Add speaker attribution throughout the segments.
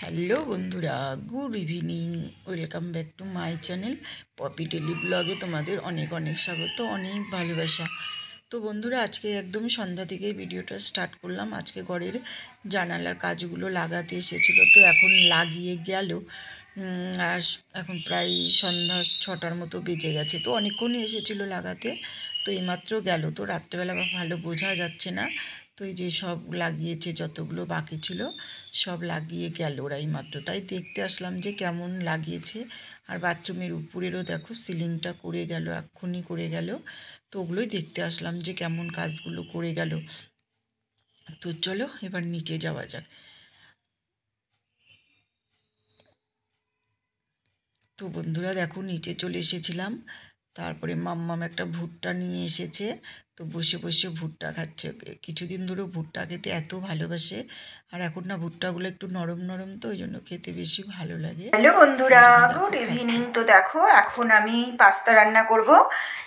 Speaker 1: Hello বন্ধুরা, good evening. Welcome back to my channel Popy daily ব্লগে তোমাদের অনেক অনেক স্বাগত, অনেক ভালোবাসা। তো বন্ধুরা, আজকে একদম সন্ধ্যা থেকেই ভিডিওটা স্টার্ট করলাম। আজকে ঘরের জানালার কাজগুলো লাগাতে এসেছিলো, তো এখন লাগিয়ে গেল। আর এখন প্রায় সন্ধ্যা 6টার মতো বেজে গেছে। তো অনেকক্ষণই এসেছিলো লাগাতে, তো এইমাত্র গেল। তো রাত্রেবেলা ভালো বোঝা যাচ্ছে না। তো এই যে সব লাগিয়েছে, যতগুলো বাকি ছিল সব লাগিয়ে গেল ওরা এইমাত্র। তাই দেখতে আসলাম যে কেমন লাগিয়েছে। আর বাথরুমের উপরেরও দেখো সিলিংটা করে গেল, এক্ষুনি করে গেল। তো ওগুলোই দেখতে আসলাম যে কেমন কাজগুলো করে গেল। তো চলো এবার নিচে যাওয়া যাক। তো বন্ধুরা দেখো, নিচে চলে এসেছিলাম। তারপরে মাম্মাম একটা ভুট্টা নিয়ে এসেছে, তো বসে বসে ভুট্টা খাচ্ছে। কিছুদিন ধরে ভুট্টা খেতে এত ভালোবাসে, আর এখন না ভুট্টাগুলো একটু নরম নরম, তো ওই জন্য খেতে বেশি ভালো লাগে।
Speaker 2: হ্যালো বন্ধুরা, গুড ইভিনিং। তো দেখো, এখন আমি পাস্তা রান্না করব।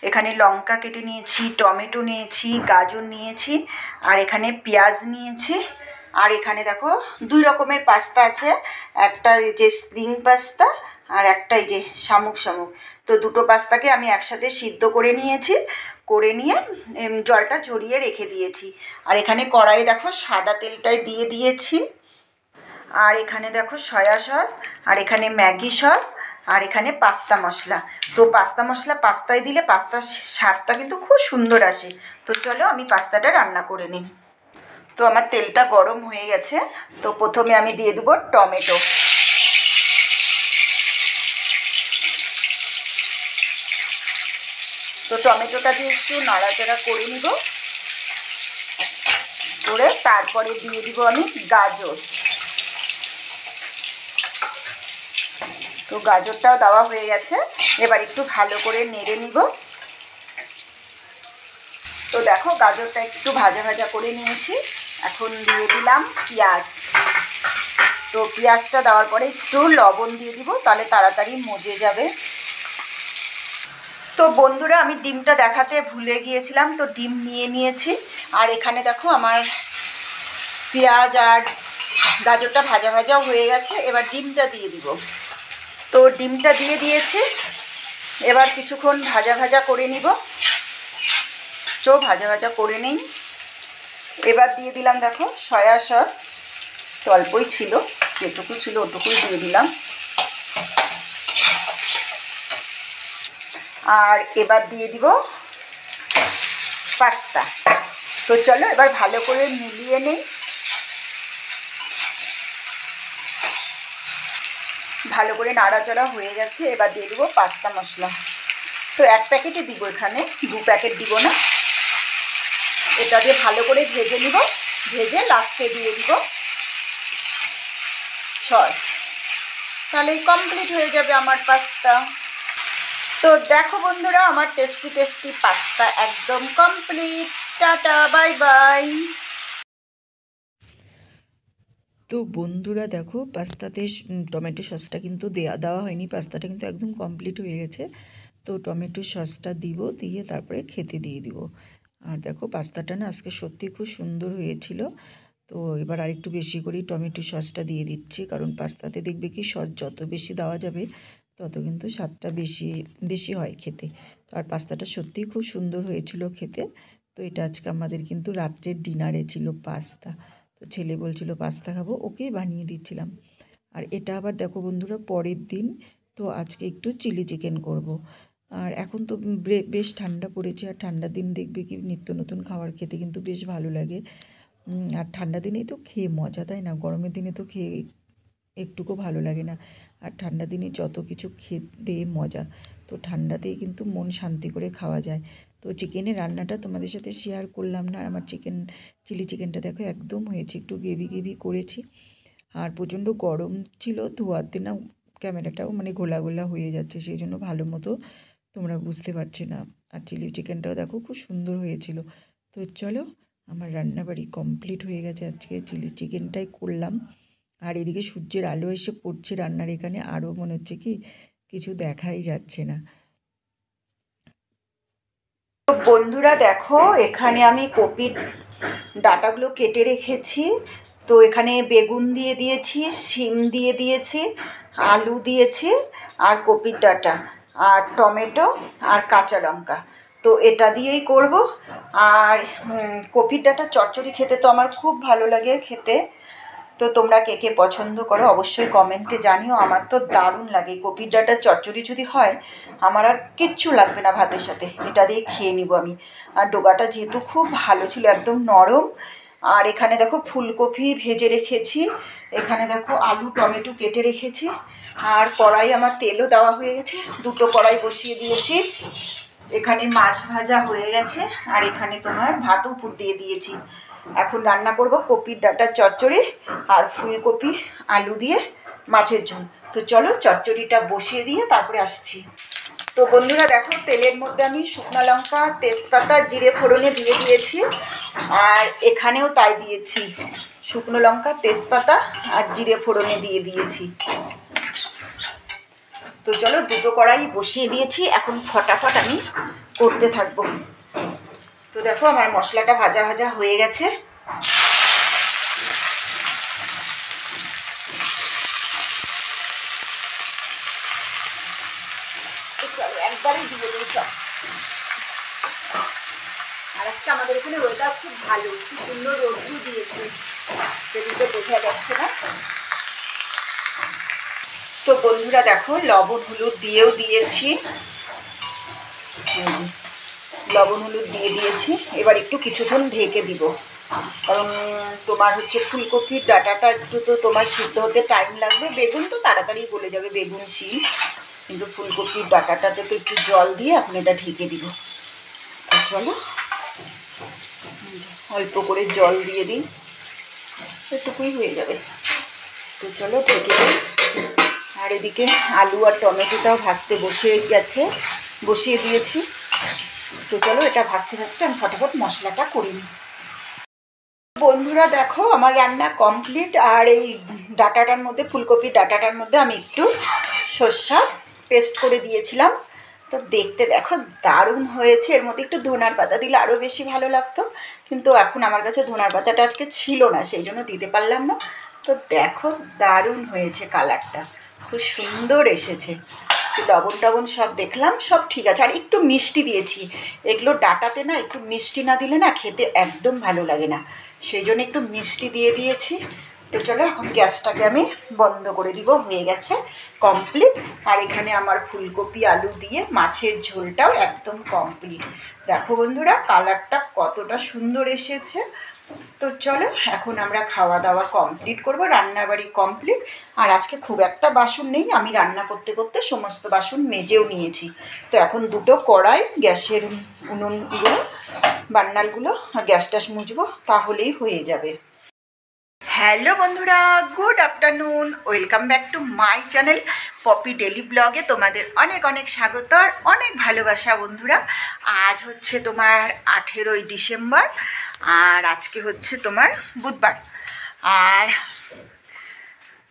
Speaker 2: এখানে লঙ্কা কেটে নিয়েছি, টমেটো নিয়েছি, গাজর নিয়েছি, আর এখানে পেঁয়াজ নিয়েছি। আর এখানে দেখো দুই রকমের পাস্তা আছে, একটা এই যে স্প্রিং পাস্তা, আর একটা এই যে শামুক শামুক। তো দুটো পাস্তাকে আমি একসাথে সিদ্ধ করে নিয়েছি, করে নিয়ে জলটা ঝরিয়ে রেখে দিয়েছি। আর এখানে কড়াইয়ে দেখো সাদা তেলটাই দিয়ে দিয়েছি। আর এখানে দেখো সয়া সস, আর এখানে ম্যাগি সস, আর এখানে পাস্তা মশলা। তো পাস্তা মশলা পাস্তায় দিলে পাস্তার স্বাদটা কিন্তু খুব সুন্দর আসে। তো চলো আমি পাস্তাটা রান্না করে নিই। তো আমার তেলটা গরম হয়ে গেছে। তো প্রথমে আমি দিয়ে দেবো টমেটো। তো টমেটোটা দিয়ে একটু নাড়াচাড়া করে নিব, করে তারপরে দিয়ে দিব আমি গাজর। তো গাজরটাও দেওয়া হয়ে গেছে, এবার একটু ভালো করে নেড়ে নিব। তো দেখো গাজরটা একটু ভাজা ভাজা করে নিয়েছি। এখন দিয়ে দিলাম পেঁয়াজ। তো পেঁয়াজটা দেওয়ার পরে একটু লবণ দিয়ে দিব, তাহলে তাড়াতাড়ি মজে যাবে। তো বন্ধুরা, আমি ডিমটা দেখাতে ভুলে গিয়েছিলাম, তো ডিম নিয়ে নিয়েছি। আর এখানে দেখো আমার পেঁয়াজ আর গাজরটা ভাজা ভাজাও হয়ে গেছে, এবার ডিমটা দিয়ে দিব। তো ডিমটা দিয়ে দিয়েছি, এবার কিছুক্ষণ ভাজা ভাজা করে নিব। তো ভাজা ভাজা করে নিই। এবার দিয়ে দিলাম দেখো সয়া সস। তো অল্পই ছিল, যেটুকু ছিল ওটুকুই দিয়ে দিলাম। আর এবার দিয়ে দিব পাস্তা। তো চলো এবার ভালো করে মিলিয়ে নেই। ভালো করে নাড়াচাড়া হয়ে গেছে, এবার দিয়ে দেবো পাস্তা মশলা। তো এক প্যাকেটই দিব, এখানে 2 প্যাকেট দিব না। এটা দিয়ে ভালো করে ভেজে নিব, ভেজে লাস্টে দিয়ে দিব সস। তাহলেই কমপ্লিট হয়ে যাবে আমার পাস্তা। তো দেখো বন্ধুরা, আমার টেস্টি টেস্টি পাস্তা একদম কমপ্লিট। Tata, bye bye.
Speaker 1: তো বন্ধুরা দেখো, পাস্তাতে টমেটো সসটা কিন্তু দেওয়া হয়নি। পাস্তাটা কিন্তু একদম কমপ্লিট হয়ে গেছে। তো টমেটো সসটা দিব, দিয়ে তারপরে খেতে দিয়ে দিব। আর দেখো পাস্তাটা না আজকে সত্যি খুব সুন্দর হয়েছিল। তো এবার আরেকটু বেশি করেই টমেটো সসটা দিয়ে দিচ্ছি, কারণ পাস্তাতে দেখবে কি সস যত বেশি দেওয়া যাবে তত কিন্তু স্বাদটা বেশি বেশি হয় খেতে। তো আর পাস্তাটা সত্যিই খুব সুন্দর হয়েছিল খেতে। তো এটা আজকে আমাদের কিন্তু রাত্রের ডিনারে ছিল পাস্তা। তো ছেলে বলছিল পাস্তা খাবো, ওকেই বানিয়ে দিচ্ছিলাম। আর এটা আবার দেখো বন্ধুরা পরের দিন। তো আজকে একটু চিলি চিকেন করব। আর এখন তো বেশ ঠান্ডা পড়েছে, আর ঠান্ডার দিন দেখবে কি নিত্য নতুন খাবার খেতে কিন্তু বেশ ভালো লাগে। আর ঠান্ডা দিনেই তো খেয়ে মজা, তাই না? গরমের দিনে তো খেয়ে একটুকু ভালো লাগে না। আর ঠান্ডা দিনে যত কিছু খেতে মজা। তো ঠান্ডাতেই কিন্তু মন শান্তি করে খাওয়া যায়। তো চিকেনের রান্নাটা তোমাদের সাথে শেয়ার করলাম না। আমার চিলি চিকেনটা দেখো একদম হয়েছে, একটু গ্রেভি গ্রেভি করেছি। আর প্রচণ্ড গরম ছিল, ধোয়াতে না ক্যামেরাটাও মানে গোলা গোলা হয়ে যাচ্ছে, সেই জন্য ভালো মতো তোমরা বুঝতে পারছি না। আর চিলি চিকেনটাও দেখো খুব সুন্দর হয়েছিল। তো চলো, আমার রান্নাবাড়ি কমপ্লিট হয়ে গেছে। আজকে চিলি চিকেনটাই করলাম। আর এদিকে সূর্যের আলো এসে পড়ছে রান্নার এখানে, আরও মনে হচ্ছে কি কিছু দেখাই যাচ্ছে না।
Speaker 2: তো বন্ধুরা দেখো, এখানে আমি কপির ডাঁটাগুলো কেটে রেখেছি। তো তো এখানে বেগুন দিয়ে দিয়েছি, শিম দিয়ে দিয়েছি, আলু দিয়েছি, আর কপির ডাঁটা, আর টমেটো, আর কাঁচা লঙ্কা। তো এটা দিয়েই করব। আর কপির ডাঁটা চচ্চড়ি খেতে তো আমার খুব ভালো লাগে খেতে। তো তোমরা কে কে পছন্দ করো অবশ্যই কমেন্টে জানিও। আমার তো দারুণ লাগে। কপির ডাঁটার চচ্চড়ি যদি হয় আমার আর কিচ্ছু লাগবে না ভাতের সাথে, এটা দিয়ে খেয়ে নিব আমি। আর ডোগাটা যেহেতু খুব ভালো ছিল, একদম নরম। আর এখানে দেখো ফুলকপি ভেজে রেখেছি, এখানে দেখো আলু টমেটো কেটে রেখেছি, আর কড়াই আমার তেলও দেওয়া হয়ে গেছে, দুটো কড়াই বসিয়ে দিয়েছি। এখানে মাছ ভাজা হয়ে গেছে, আর এখানে তোমার ভাতও উপর দিয়ে দিয়েছি। এখন রান্না করব কপির ডাঁটার চচ্চড়ি আর ফুলকপি আলু দিয়ে মাছের ঝোল। তো চলো চচ্চড়িটা বসিয়ে দিয়ে তারপরে আসছি। তো বন্ধুরা দেখো, তেলের মধ্যে আমি শুকনো লঙ্কা, তেজপাতা, জিরে ফোড়নে দিয়ে দিয়েছি। আর এখানেও তাই দিয়েছি, শুকনো লঙ্কা, তেজপাতা আর জিরে ফোড়নে দিয়ে দিয়েছি। তো চলো দুটো কড়াই বসিয়ে দিয়েছি, এখন ফটাফট আমি করতে থাকবো। তো দেখো আমার মশলাটা ভাজা ভাজা হয়ে গেছে। একবারই দিয়ে দিই সব। আর আজকে আমাদের এখানে ওয়েদার খুব ভালো, খুব সুন্দর রোদ্দুর দিয়েছে, সেদিকে বোঝা যাচ্ছে না। তো বন্ধুরা দেখো লবণ হলুদ দিয়েও দিয়েছি, লবণ হলুদ দিয়ে দিয়েছি। এবার একটু কিছুক্ষণ ঢেকে দিব, কারণ তোমার হচ্ছে ফুলকপির ডাঁটাটা একটু তো তোমার সিদ্ধ হতে টাইম লাগবে। বেগুন তো তাড়াতাড়ি গলে যাবে, বেগুন শিম, কিন্তু ফুলকপির ডাঁটাটাতে তো একটু জল দিয়ে এখন এটা ঢেকে দিব। তো চলো অল্প করে জল দিয়ে দিই, এটুকুই হয়ে যাবে। তো চলো ঢেকে দিই। আর এদিকে আলু আর টমেটোটাও ভাজতে বসিয়ে দিয়েছি। তো চলো এটা ভাজতে ভাজতে আমি ফটাফট মশলাটা করি। বন্ধুরা দেখো আমার রান্না কমপ্লিট। আর এই ডাঁটাটার মধ্যে, ফুলকপির ডাঁটাটার মধ্যে আমি একটু সর্ষা পেস্ট করে দিয়েছিলাম। তো দেখতে দেখো দারুণ হয়েছে। এর মধ্যে একটু ধনার পাতা দিলে আরও বেশি ভালো লাগতো, কিন্তু এখন আমার কাছে ধনার পাতাটা আজকে ছিল না, সেই জন্য দিতে পারলাম না। তো দেখো দারুণ হয়েছে, কালারটা খুব সুন্দর এসেছে। লবণ টবণ সব দেখলাম, সব ঠিক আছে। আর একটু মিষ্টি দিয়েছি, এগুলো ডাঁটাতে না একটু মিষ্টি না দিলে না খেতে একদম ভালো লাগে না, সেই জন্য একটু মিষ্টি দিয়ে দিয়েছি। তো চলো এখন গ্যাসটাকে আমি বন্ধ করে দিব, হয়ে গেছে কমপ্লিট। আর এখানে আমার ফুলকপি আলু দিয়ে মাছের ঝোলটাও একদম কমপ্লিট। দেখো বন্ধুরা কালারটা কতটা সুন্দর এসেছে। তো চলো এখন আমরা খাওয়া দাওয়া কমপ্লিট করব, রান্নাবাড়ি কমপ্লিট। আর আজকে খুব একটা বাসন নেই, আমি রান্না করতে করতে সমস্ত বাসন মেজেও নিয়েছি। তো এখন দুটো কড়াই, গ্যাসের উনুনগুলো, বান্নালগুলো আর গ্যাস ট্যাস মুছবো, তাহলেই হয়ে যাবে। হ্যালো বন্ধুরা, good afternoon, welcome back to my channel Popy daily ব্লগে তোমাদের অনেক অনেক স্বাগত আর অনেক ভালোবাসা। বন্ধুরা আজ হচ্ছে তোমার 18ই ডিসেম্বর, আর আজকে হচ্ছে তোমার বুধবার। আর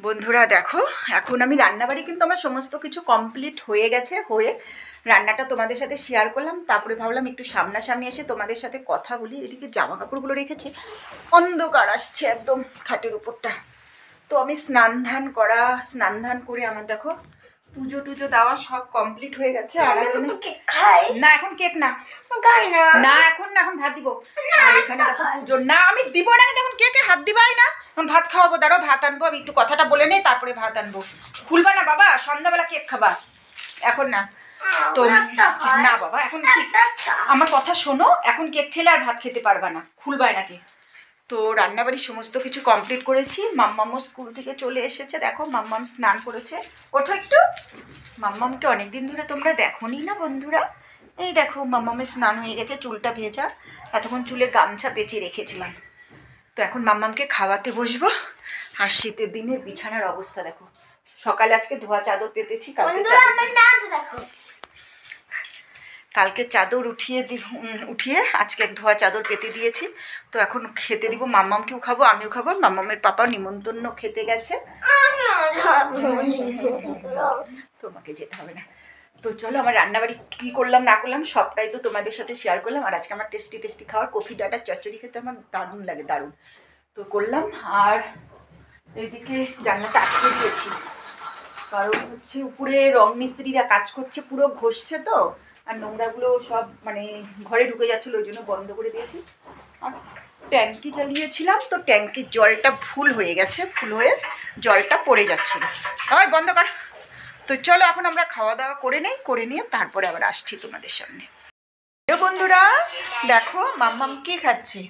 Speaker 2: বন্ধুরা দেখো এখন আমি রান্নাবাড়ি কিন্তু আমার সমস্ত কিছু কমপ্লিট হয়ে গেছে, হয়ে রান্নাটা তোমাদের সাথে শেয়ার করলাম। তারপরে ভাবলাম একটু সামনাসামনি এসে তোমাদের সাথে কথা বলি। এদিকে জামা কাপড়গুলো রেখেছে, অন্ধকার আসছে একদম খাটের উপরটা। তো আমি স্নান ধান করে আমার দেখো পুজো টুজো দেওয়া সব কমপ্লিট হয়ে গেছে। আর এখন না, এখন কেক না, না এখন না, এখন ভাত দিব। আর এখানে দেখো পুজো না, আমি দিব না, এখন কেকে হাত দিবাই না, এখন ভাত খাওয়াবো। দাঁড়াও ভাত আনবো, আমি একটু কথাটা বলে নেই তারপরে ভাত আনবো। খুলবা না বাবা, সন্ধ্যাবেলা কেক খাবা, এখন না। তো না বাবা, এখন আমার কথা শোনো, এখন কেক খেলে আর ভাত খেতে পারবা না, খুলবাই নাকি। তো রান্নাবাড়ির সমস্ত কিছু কমপ্লিট করেছি। মাম্মামও স্কুল থেকে চলে এসেছে, দেখো মাম্মাম স্নান করেছে। ওঠো একটু, মাম্মামকে অনেকদিন ধরে তোমরা দেখোনি না বন্ধুরা। এই দেখো মাম্মামের স্নান হয়ে গেছে, চুলটা ভেজা, এতক্ষণ চুলে গামছা পেঁচিয়ে রেখেছিলাম। তো এখন মাম্মামকে খাওয়াতে বসবো। আর শীতের দিনের বিছানার অবস্থা দেখো, সকালে আজকে ধোয়া চাদর পেতেছি, কালকে চাদর উঠিয়ে আজকে ধোয়া চাদর পেতে দিয়েছি। তো এখন খেতে দিব, মাম্মামকেও খাবো, আমিও খাবো। মাম্মামের পাপা নিমন্ত্রণ খেতে গেছে, তোমাকে যেতে হবে না। তো চলো আমার রান্নাবাড়ি কী করলাম না করলাম সবটাই তো তোমাদের সাথে শেয়ার করলাম। আর আজকে আমার টেস্টি খাওয়ার কফি ডাঁটার চচ্চড়ি খেতে আমার দারুণ লাগে, দারুণ। তো করলাম। আর এইদিকে জানলাটা আটকে দিয়েছি, কারণ হচ্ছে উপরে রং মিস্ত্রিরা কাজ করছে, পুরো ঘষছে তো, আর নোংরাগুলো সব মানে ঘরে ঢুকে যাচ্ছিলো, ওই জন্য বন্ধ করে দিয়েছি। আর ট্যাঙ্কি চালিয়েছিলাম, তো ট্যাঙ্কির জলটা ফুল হয়ে গেছে, ফুল হয়ে জলটা পড়ে যাচ্ছিল। হয় বন্ধ কর। তো চলো এখন আমরা খাওয়া দাওয়া করে নেই, করে নিয়ে তারপরে আবার আসছি তোমাদের সামনে। বন্ধুরা দেখো মাম্মাম কি খাচ্ছে,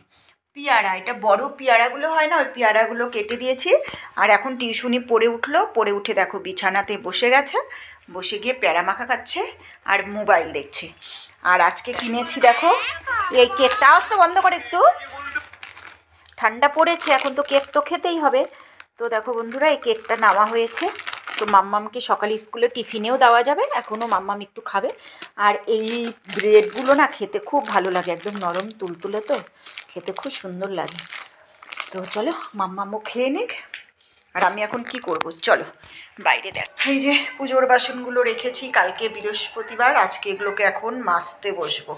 Speaker 2: পেয়ারা। এটা বড় পেয়ারাগুলো হয় না, ওই পেয়ারাগুলো কেটে দিয়েছি। আর এখন টিউশনি পড়ে উঠলো, পড়ে উঠে দেখো বিছানাতে বসে গেছে, বসে গিয়ে পেয়ারা মাখা খাচ্ছে আর মোবাইল দেখছে। আর আজকে কিনেছি দেখো এই কেকটা। আওয়াজটা বন্ধ করে একটু, ঠান্ডা পড়েছে এখন, তো কেক তো খেতেই হবে। তো দেখো বন্ধুরা এই কেকটা নেওয়া হয়েছে, তো মাম্মামকে সকালে স্কুলে টিফিনেও দেওয়া যাবে, এখনও মাম্মাম একটু খাবে। আর এই ব্রেডগুলো না খেতে খুব ভালো লাগে, একদম নরম তুলতুলে, তো খেতে খুব সুন্দর লাগে। তো চলো মাম্মামও খেয়ে নিক। আর আমি এখন কি করব, চলো বাইরে দেখ। এই যে পুজোর বাসনগুলো রেখেছি, কালকে বৃহস্পতিবার, আজকে এগুলোকে এখন মাজতে বসবো।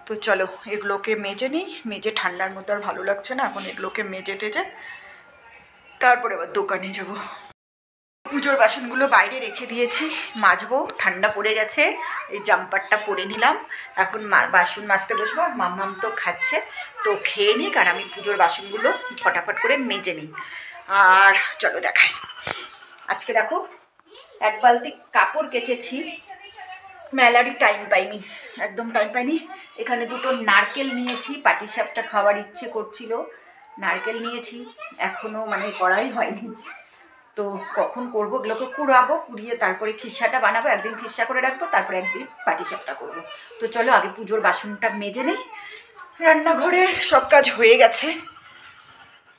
Speaker 2: তো চলো এগুলোকে মেজে নিই, মেজে, ঠান্ডার মধ্যে আর ভালো লাগছে না, এখন এগুলোকে মেজে টেজে তারপরে আবার দোকানে যাব। পুজোর বাসনগুলো বাইরে রেখে দিয়েছি, মাজবো, ঠান্ডা পড়ে গেছে। এই জাম্পারটা পরে নিলাম, এখন বাসন মাজতে বসবো। মাম্মাম তো খাচ্ছে, তো খেয়ে নিক, আর আমি পুজোর বাসনগুলো ফটাফট করে মেজে নিই। আর চলো দেখাই, আজকে দেখো এক বালতি কাপড় কেচেছি, মেলারই টাইম পাইনি, একদম টাইম পাইনি। এখানে দুটো নারকেল নিয়েছি, পাটিসাপটা খাওয়ার ইচ্ছে করছিল, নারকেল নিয়েছি, এখনও মানে করাই হয়নি। তো কখন করবো, এগুলোকে কুড়াবো, কুড়িয়ে তারপরে খিস্সাটা বানাবো, একদিন খিস্সা করে রাখবো, তারপরে একদিন পাটিসাপটা করবো। তো চলো আগে পুজোর বাসনটা মেজে নেই। রান্নাঘরের সব কাজ হয়ে গেছে,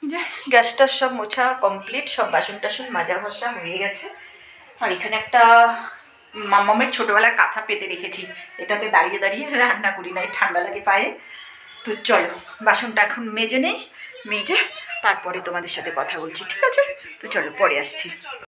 Speaker 2: যে গ্যাসটার সব মোছা কমপ্লিট, সব বাসন টাসন মাজা ঘষা হয়ে গেছে। আর এখানে একটা মাম্মামের ছোটোবেলার কাঁথা পেতে রেখেছি, এটাতে দাঁড়িয়ে দাঁড়িয়ে রান্না করি, না ঠান্ডা লাগে পায়ে। তো চলো বাসনটা এখন মেজে নেই, মেজে তারপরে তোমাদের সাথে কথা বলছি, ঠিক আছে? তো চলো পরে আসছি।